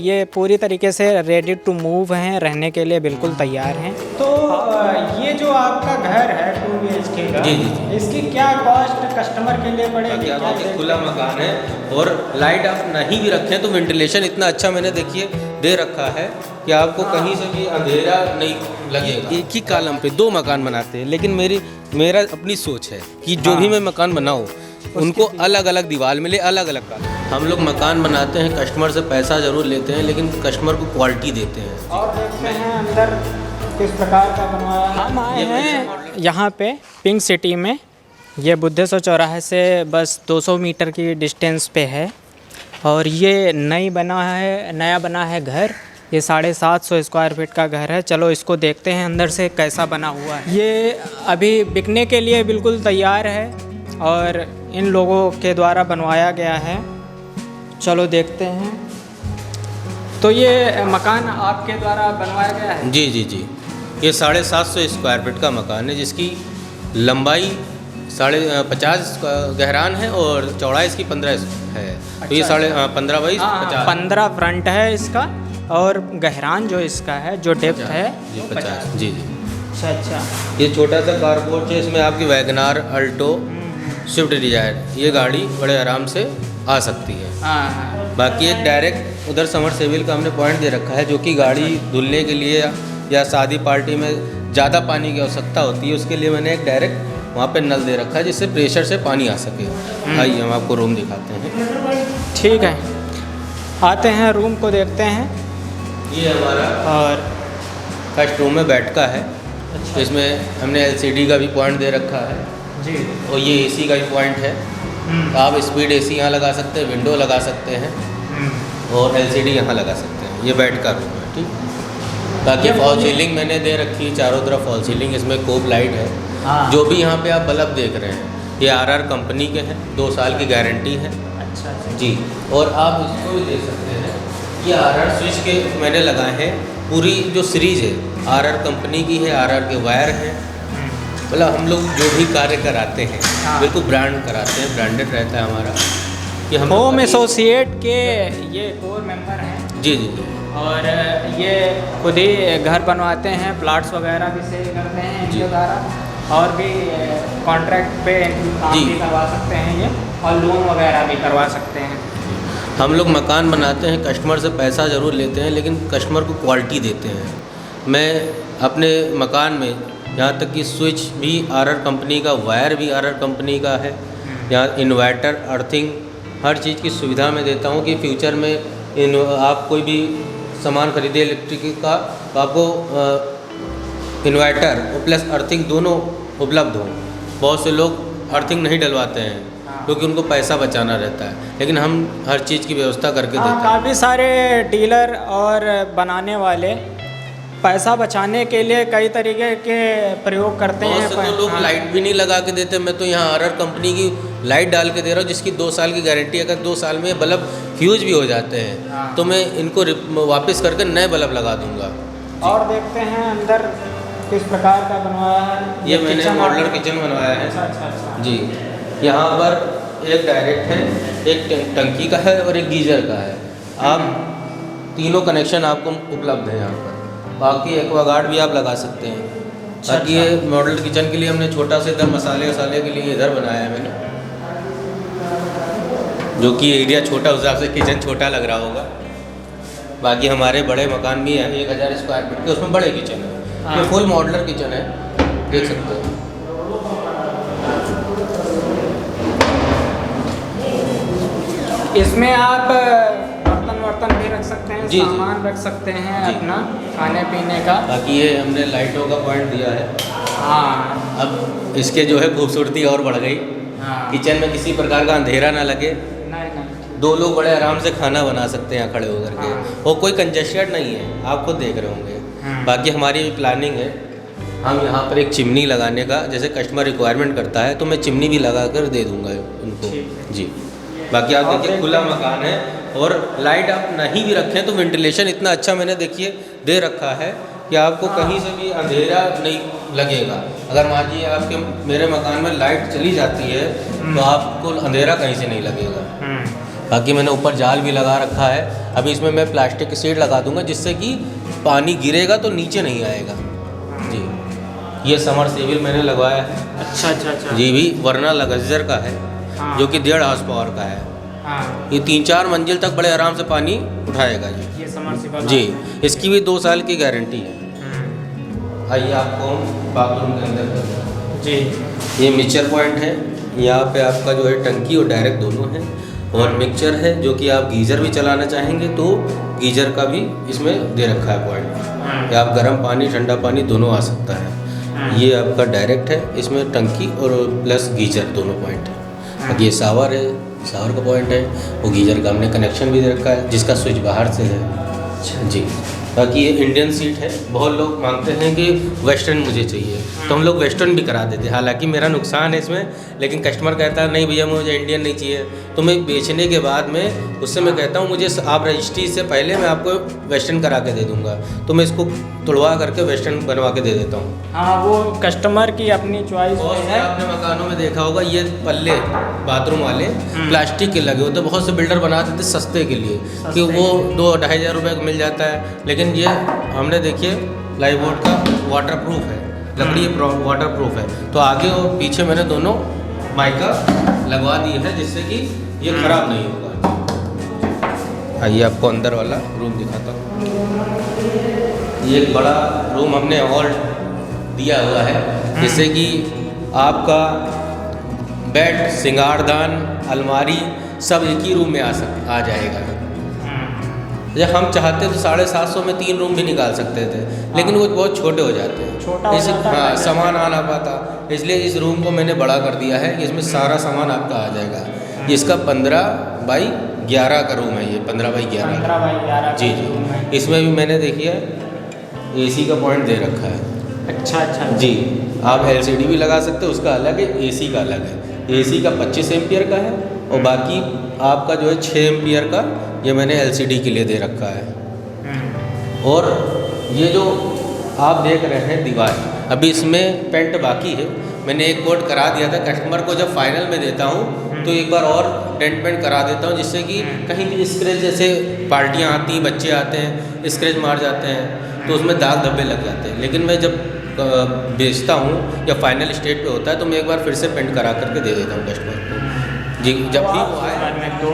ये पूरी तरीके से रेडी टू मूव हैं, रहने के लिए बिल्कुल तैयार हैं। तो ये जो आपका घर है 2 BHK का, जी जी जी, इसकी क्या कॉस्ट कस्टमर के लिए पड़ेगी? क्या देखिए खुला मकान है और लाइट आप नहीं भी रखें तो वेंटिलेशन इतना अच्छा मैंने देखिए दे रखा है कि आपको कहीं से भी अंधेरा नहीं लगेगा। एक ही कॉलम पे 2 मकान बनाते हैं, लेकिन मेरा अपनी सोच है कि जो भी मैं मकान बनाऊँ उनको अलग अलग दीवार मिले, अलग अलग का। हम लोग मकान बनाते हैं, कस्टमर से पैसा ज़रूर लेते हैं, लेकिन कस्टमर को क्वालिटी देते हैं। और देखते हैं अंदर किस प्रकार का बनवाया है। हम आए हैं यहाँ पे पिंक सिटी में, ये बुद्धेश्वर चौराहे से बस 200 मीटर की डिस्टेंस पे है। और ये नया बना है घर, ये 750 स्क्वायर फीट का घर है। चलो इसको देखते हैं अंदर से कैसा बना हुआ है। ये अभी बिकने के लिए बिल्कुल तैयार है और इन लोगों के द्वारा बनवाया गया है। चलो देखते हैं। तो ये मकान आपके द्वारा बनवाया गया है? जी जी जी, ये 750 स्क्वायर फीट का मकान है, जिसकी लंबाई 50 गहरान है और चौड़ाई इसकी 15 है। तो ये 15 बाई 50, 15 फ्रंट है इसका और गहरान जो इसका है, जो डेप्थ है जी 50। जी जी, अच्छा। ये छोटा सा कारपोर्च है, इसमें आपकी वैगनार, अल्टो, स्विफ्ट डिजायर ये गाड़ी बड़े आराम से आ सकती है। हाँ, बाकी एक डायरेक्ट उधर समरसेबिल का हमने पॉइंट दे रखा है, जो कि गाड़ी धुलने के लिए या शादी पार्टी में ज़्यादा पानी की आवश्यकता होती है, उसके लिए मैंने एक डायरेक्ट वहाँ पे नल दे रखा है, जिससे प्रेशर से पानी आ सके। आइए हम आपको रूम दिखाते हैं। ठीक है, आते हैं रूम को देखते हैं। ये हमारा और फर्स्ट रूम में बेड का है। तो इसमें हमने LCD का भी पॉइंट दे रखा है जी, और ये AC का भी पॉइंट है। आप स्पीड AC यहाँ लगा सकते हैं, विंडो लगा सकते हैं और LCD यहाँ लगा सकते हैं। ये बेड का रूम है, ठीक। बाकी फॉल सीलिंग मैंने दे रखी है, चारों तरफ फॉल सीलिंग, इसमें कोब लाइट है। हाँ। जो भी यहाँ पे आप बल्ब देख रहे हैं ये RR कंपनी के हैं, 2 साल की गारंटी है। अच्छा जी, और आप इसको भी देख सकते हैं, ये RR स्विच के मैंने लगाए हैं। पूरी जो सीरीज़ है RR कंपनी की है, RR के वायर हैं। मतलब हम लोग जो भी कार्य कराते हैं बिल्कुल ब्रांड कराते हैं, ब्रांडेड रहता है हमारा। कि हम होम एसोसिएट के ये कोर मेंबर हैं। जी जी जी, और ये खुद ही घर बनवाते हैं, प्लाट्स वगैरह भी सेल करते हैं इनके द्वारा, और भी कॉन्ट्रैक्ट पे काम जी। भी करवा सकते हैं ये, और लोन वगैरह भी करवा सकते हैं। हम लोग मकान बनाते हैं, कस्टमर से पैसा ज़रूर लेते हैं, लेकिन कस्टमर को क्वालिटी देते हैं। मैं अपने मकान में यहाँ तक कि स्विच भी RR कंपनी का, वायर भी RR कंपनी का है। यहाँ इन्वर्टर, अर्थिंग, हर चीज़ की सुविधा मैं देता हूँ कि फ्यूचर में आप कोई भी सामान खरीदे इलेक्ट्रिक का तो आपको इन्वर्टर और प्लस अर्थिंग दोनों उपलब्ध हो। बहुत से लोग अर्थिंग नहीं डलवाते हैं क्योंकि उनको पैसा बचाना रहता है, लेकिन हम हर चीज़ की व्यवस्था करके देते हैं। काफ़ी सारे डीलर और बनाने वाले पैसा बचाने के लिए कई तरीके के प्रयोग करते हैं। बहुत से तो लोग लाइट भी नहीं लगा के देते। मैं तो यहाँ RR कंपनी की लाइट डाल के दे रहा हूँ, जिसकी 2 साल की गारंटी। अगर 2 साल में बल्ब फ्यूज भी हो जाते हैं तो मैं इनको वापस करके नए बल्ब लगा दूँगा। और देखते हैं अंदर किस प्रकार का बनवाया है। ये मैंने मॉडलर किचन बनवाया है। अच्छा जी, यहाँ पर एक डायरेक्ट है, एक टंकी का है और एक गीजर का है। आप तीनों कनेक्शन आपको उपलब्ध है यहाँ पर। बाकी एक्वागार्ड भी आप लगा सकते हैं। बाकी ये मॉडल किचन के लिए हमने छोटा सा इधर मसाले वसाले के लिए इधर बनाया है मैंने, जो कि एरिया छोटा, उस हिसाब से किचन छोटा लग रहा होगा। बाकी हमारे बड़े मकान भी हैं 1000 स्क्वायर फीट के, उसमें बड़े किचन है। ये फुल मॉडलर किचन है, देख सकते हो। इसमें आप बर्तन भी रख सकते हैं, जी, सामान रख सकते हैं अपना खाने पीने का। बाकी ये हमने लाइटों का पॉइंट दिया है। हाँ, अब इसके जो है खूबसूरती और बढ़ गई। हाँ। किचन में किसी प्रकार का अंधेरा ना लगे, नहीं 2 लोग बड़े आराम से खाना बना सकते हैं यहाँ खड़े होकर के। हाँ। और कोई कंजेस्टेड नहीं है, आप खुद देख रहे होंगे। बाकी हमारी प्लानिंग है, हम यहाँ पर एक चिमनी लगाने का, जैसे कस्टमर रिक्वायरमेंट करता है तो मैं चिमनी भी लगा कर दे दूँगा उनको। जी, बाकी आप देखिए खुला मकान है और लाइट आप नहीं भी रखें तो वेंटिलेशन इतना अच्छा मैंने देखिए दे रखा है कि आपको कहीं से भी अंधेरा नहीं लगेगा। अगर मान लीजिए आपके मेरे मकान में लाइट चली जाती है तो आपको अंधेरा कहीं से नहीं लगेगा। बाकी मैंने ऊपर जाल भी लगा रखा है। अभी इसमें मैं प्लास्टिक की शीट लगा दूंगा जिससे कि पानी गिरेगा तो नीचे नहीं आएगा जी। ये समरसेबल मैंने लगवाया है। अच्छा जी भी वर्ना लगज्जर का है, हाँ। जो कि 1.5 हॉर्स पावर का है। हाँ, ये 3-4 मंजिल तक बड़े आराम से पानी उठाएगा जी। ये समरसेबल जी, इसकी भी 2 साल की गारंटी है। आइए आपको हम बाथरूम के अंदर करते हैं। जी, ये मिक्सचर पॉइंट है। यहाँ पे आपका जो है टंकी और डायरेक्ट दोनों है, और मिक्सचर है जो कि आप गीज़र भी चलाना चाहेंगे तो गीज़र का भी इसमें दे रखा है पॉइंट, या आप गर्म पानी ठंडा पानी दोनों आ सकता है। ये आपका डायरेक्ट है, इसमें टंकी और प्लस गीज़र दोनों पॉइंट है। बाकी ये शावर है, शावर का पॉइंट है, वो गीज़र का हमने कनेक्शन भी दे रखा है जिसका स्विच बाहर से है जी। बाकी ये इंडियन सीट है। बहुत लोग मांगते हैं कि वेस्टर्न मुझे चाहिए, तो हम लोग वेस्टर्न भी करा देते हैं। हालांकि मेरा नुकसान है इसमें, लेकिन कस्टमर कहता है नहीं भैया मुझे इंडियन नहीं चाहिए, तो मैं बेचने के बाद में उससे मैं कहता हूँ मुझे आप रजिस्ट्री से पहले मैं आपको वेस्टर्न करा के दे दूँगा, तो मैं इसको तुड़वा करके वेस्टर्न बनवा के दे देता हूँ। हाँ, वो कस्टमर की अपनी चॉइस है। आपने मकानों में देखा होगा ये पल्ले बाथरूम वाले प्लास्टिक के लगे होते, बहुत से बिल्डर बना देते सस्ते के लिए कि वो 2-2.5 हज़ार रुपये का मिल जाता है, लेकिन ये हमने देखिए प्लाईवुड का वाटरप्रूफ है, लकड़ी वाटरप्रूफ है। तो आगे और पीछे मैंने दोनों माइका लगवा दिए हैं जिससे कि ये ख़राब नहीं होगा। आइए आपको अंदर वाला रूम दिखाता हूँ। ये एक बड़ा रूम हमने हॉल दिया हुआ है जिससे कि आपका बेड, सिंगारदान, अलमारी सब एक ही रूम में आ जाएगा। जब हम चाहते तो 750 में 3 रूम भी निकाल सकते थे, लेकिन वो बहुत छोटे हो जाते हैं, हाँ सामान आ ना पाता, इसलिए इस रूम को मैंने बड़ा कर दिया है। इसमें सारा सामान आपका आ जाएगा। इसका 15x11 का रूम है, ये 15x11 जी जी। इसमें भी मैंने देखिए AC का पॉइंट दे रखा है। अच्छा जी, आप LCD भी लगा सकते हो, उसका अलग है, AC का अलग है। AC का 25 एम्पियर का है और बाकी आपका जो है 6 एम्पियर का ये मैंने LCD के लिए दे रखा है। और ये जो आप देख रहे हैं दीवार, अभी इसमें पेंट बाकी है। मैंने एक कोट करा दिया था, कस्टमर को जब फाइनल में देता हूँ तो एक बार और डेंट पेंट करा देता हूँ जिससे कि कहीं भी स्क्रैच, जैसे पार्टियाँ आती हैं, बच्चे आते हैं, स्क्रैच मार जाते हैं तो उसमें दाग धब्बे लग जाते हैं। लेकिन मैं जब बेचता हूँ या फाइनल स्टेज पे होता है तो मैं एक बार फिर से पेंट करा करके दे देता हूँ कस्टमर को जी। जब भी वो आए 2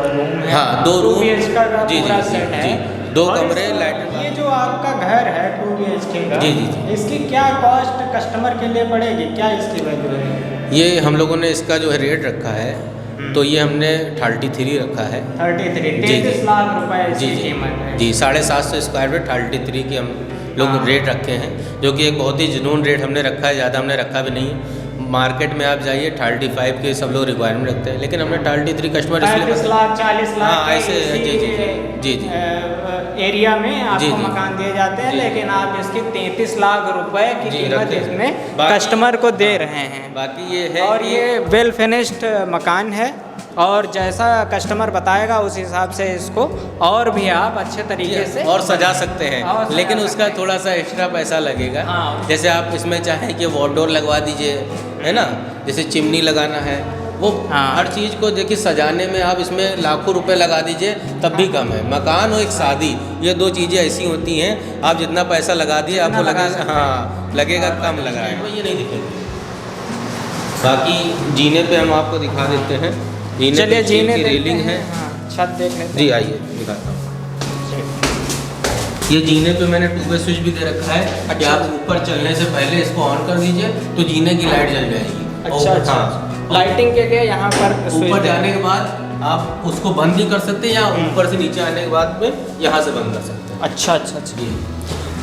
रूम है। हाँ 2 रूम जी जी, 2 कमरे, लाइट। ये जो आपका घर है 2 BHK का, जी, इसकी क्या कॉस्ट कस्टमर के लिए पड़ेगी, क्या इसकी वैल्यू है? ये हम लोगों ने इसका जो है रेट रखा है तो ये हमने 33 रखा है। 33 लाख रुपए इसकी कीमत है जी। 750 स्क्वायर फीट 33 की हम लोग रेट रखे हैं, जो कि एक बहुत ही जुनून रेट हमने रखा है, ज़्यादा हमने रखा भी नहीं। मार्केट में आप जाइए 35 के सब लोग रिक्वायरमेंट रखते हैं, लेकिन हमने 33 कस्टमर 35 लाख 40 लाख हाँ ऐसे जी एरिया में आपको मकान दिए जाते हैं, लेकिन आप इसकी 33 लाख रुपए की कीमत इसमें कस्टमर को दे रहे हैं। बाकी ये है और ये वेल फिनिश्ड मकान है, और जैसा कस्टमर बताएगा उस हिसाब से इसको और भी आप अच्छे तरीके से और सजा सकते हैं, लेकिन उसका थोड़ा सा एक्स्ट्रा पैसा लगेगा। हाँ। जैसे आप इसमें चाहें कि वॉलडोर लगवा दीजिए, है ना, जैसे चिमनी लगाना है, वो हर चीज़ को देखिए सजाने में आप इसमें लाखों रुपए लगा दीजिए तब भी कम है। मकान और एक शादी, ये 2 चीज़ें ऐसी होती हैं, आप जितना पैसा लगा दिए आपको लगेगा कम लगा है, ये नहीं दिखेगा। बाकी जीने पे हम आपको दिखा देते हैं। चलिए जीने की रेलिंग है, छत देख लेते हैं। जी आइए दिखाता हूँ। ये जीने पे मैंने 2 वे स्विच भी दे रखा है कि आप ऊपर चलने से पहले इसको ऑन कर दीजिए तो जीने की लाइट जल जाएगी। अच्छा लाइटिंग के लिए यहाँ पर ऊपर जाने के बाद आप उसको बंद भी कर सकते हैं, या ऊपर से नीचे आने के बाद में यहाँ से बंद कर सकते हैं। अच्छा।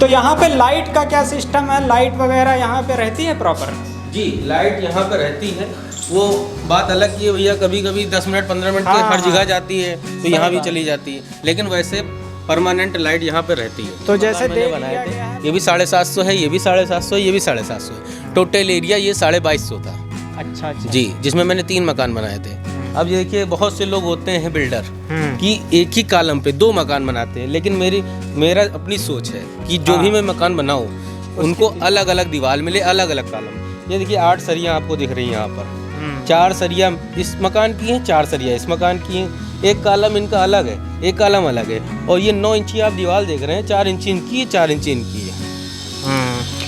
तो यहाँ पे लाइट का क्या सिस्टम है, लाइट वगैरह यहाँ पे रहती है प्रॉपर? जी लाइट यहाँ पर रहती है, वो बात अलग की है भैया, कभी कभी 10 मिनट 15 मिनट की हर जगह जाती है तो यहाँ भी चली जाती है, लेकिन वैसे परमानेंट लाइट यहाँ पे रहती है। तो जैसे बनाए थे, ये भी 750 है, ये भी 750 है, ये भी 750 है। टोटल एरिया ये 2250 था। अच्छा जी, जिसमें मैंने 3 मकान बनाए थे। अब ये देखिए बहुत से लोग होते हैं बिल्डर कि एक ही कॉलम पे 2 मकान बनाते हैं, लेकिन मेरा अपनी सोच है कि जो भी मैं मकान बनाऊँ उनको अलग अलग दीवार मिले, अलग अलग कॉलम। ये देखिए 8 सरियाँ आपको दिख रही हैं यहाँ पर, 4 सरिया इस मकान की हैं, 4 सरिया इस मकान की हैं, एक कॉलम इनका अलग है, एक कॉलम अलग है, और ये 9 इंची आप दीवार देख रहे हैं, 4 इंची इनकी है, 4 इंची इनकी है।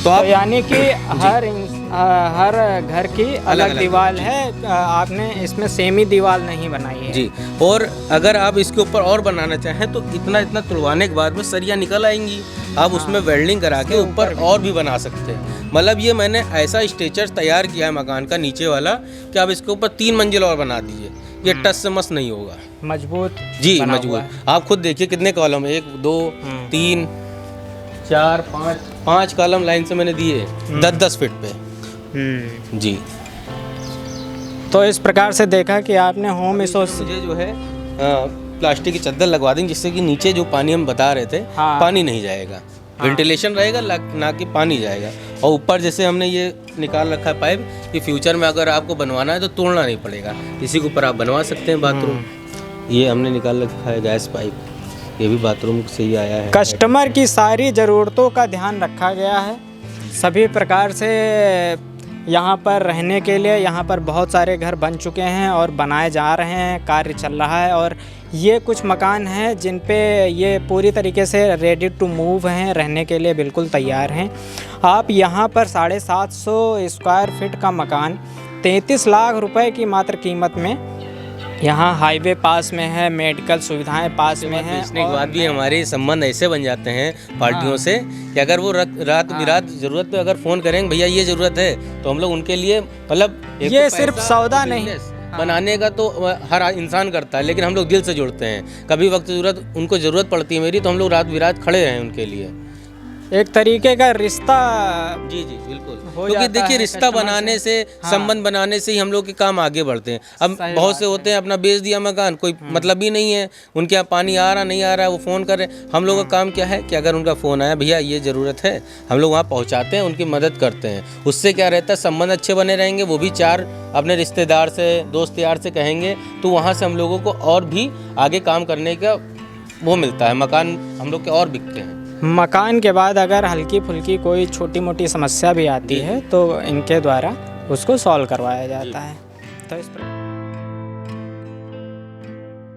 तो आप यानी कि हर घर की अलग दीवार है, आपने इसमें सेमी दीवार नहीं बनाई है जी। और अगर आप इसके ऊपर और बनाना चाहें तो इतना तुड़वाने के बाद में सरिया निकल आएंगी, आप उसमें वेल्डिंग करा के ऊपर और भी बना सकते हैं। मतलब ये मैंने ऐसा स्ट्रक्चर तैयार किया है मकान का नीचे वाला कि आप इसके ऊपर 3 मंजिल और बना दीजिए, ये टस से मस नहीं होगा, मजबूत जी मजबूत। आप खुद देखिए कितने कॉलम, 1 2 3 4 5 कॉलम लाइन से मैंने दिए 10-10 फीट पे। जी। तो इस प्रकार से देखा कि आपने होम रिसोर्स मुझे जो है प्लास्टिक की चद्दर लगवा देंगे, जिससे कि नीचे जो पानी हम बता रहे थे पानी नहीं जाएगा, वेंटिलेशन रहेगा, ना कि पानी जाएगा। और ऊपर जैसे हमने ये निकाल रखा है पाइप, कि फ्यूचर में अगर आपको बनवाना है तो तोड़ना नहीं पड़ेगा, इसी के ऊपर आप बनवा सकते हैं बाथरूम। ये हमने निकाल रखा है गैस पाइप, ये भी बाथरूम से ही आया है। कस्टमर की सारी ज़रूरतों का ध्यान रखा गया है, सभी प्रकार से यहाँ पर रहने के लिए यहाँ पर बहुत सारे घर बन चुके हैं और बनाए जा रहे हैं, कार्य चल रहा है। और ये कुछ मकान हैं जिन पे ये पूरी तरीके से रेडी टू मूव हैं, रहने के लिए बिल्कुल तैयार हैं। आप यहाँ पर 750 स्क्वायर फीट का मकान 33 लाख रुपए की मात्र कीमत में, यहाँ हाईवे पास में है, मेडिकल सुविधाएं पास में हैं। इसके बाद भी हमारे संबंध ऐसे बन जाते हैं पार्टियों से कि अगर वो रात बिरात ज़रूरत पे अगर फ़ोन करेंगे भैया ये ज़रूरत है, तो हम लोग उनके लिए, मतलब ये सिर्फ सौदा नहीं बनाने का तो हर इंसान करता है, लेकिन हम लोग दिल से जुड़ते हैं। कभी वक्त ज़रूरत उनको ज़रूरत पड़ती है मेरी, तो हम लोग रात बिरात खड़े हैं उनके लिए। एक तरीके का रिश्ता, जी बिल्कुल, क्योंकि देखिए रिश्ता बनाने से, संबंध बनाने से ही हम लोग के काम आगे बढ़ते हैं। अब बहुत से होते हैं अपना बेच दिया मकान, कोई मतलब ही नहीं है, उनके यहाँ पानी आ रहा नहीं आ रहा है, वो फ़ोन कर रहे हैं। हम लोगों का काम क्या है कि अगर उनका फ़ोन आया भैया ये ज़रूरत है, हम लोग वहाँ पहुँचाते हैं, उनकी मदद करते हैं। उससे क्या रहता है, संबंध अच्छे बने रहेंगे, वो भी 4 अपने रिश्तेदार से, दोस्त यार से कहेंगे, तो वहाँ से हम लोगों को और भी आगे काम करने का वो मिलता है, मकान हम लोग के और बिकते हैं। मकान के बाद अगर हल्की फुल्की कोई छोटी मोटी समस्या भी आती है तो इनके द्वारा उसको सॉल्व करवाया जाता है। तो इस प्रकार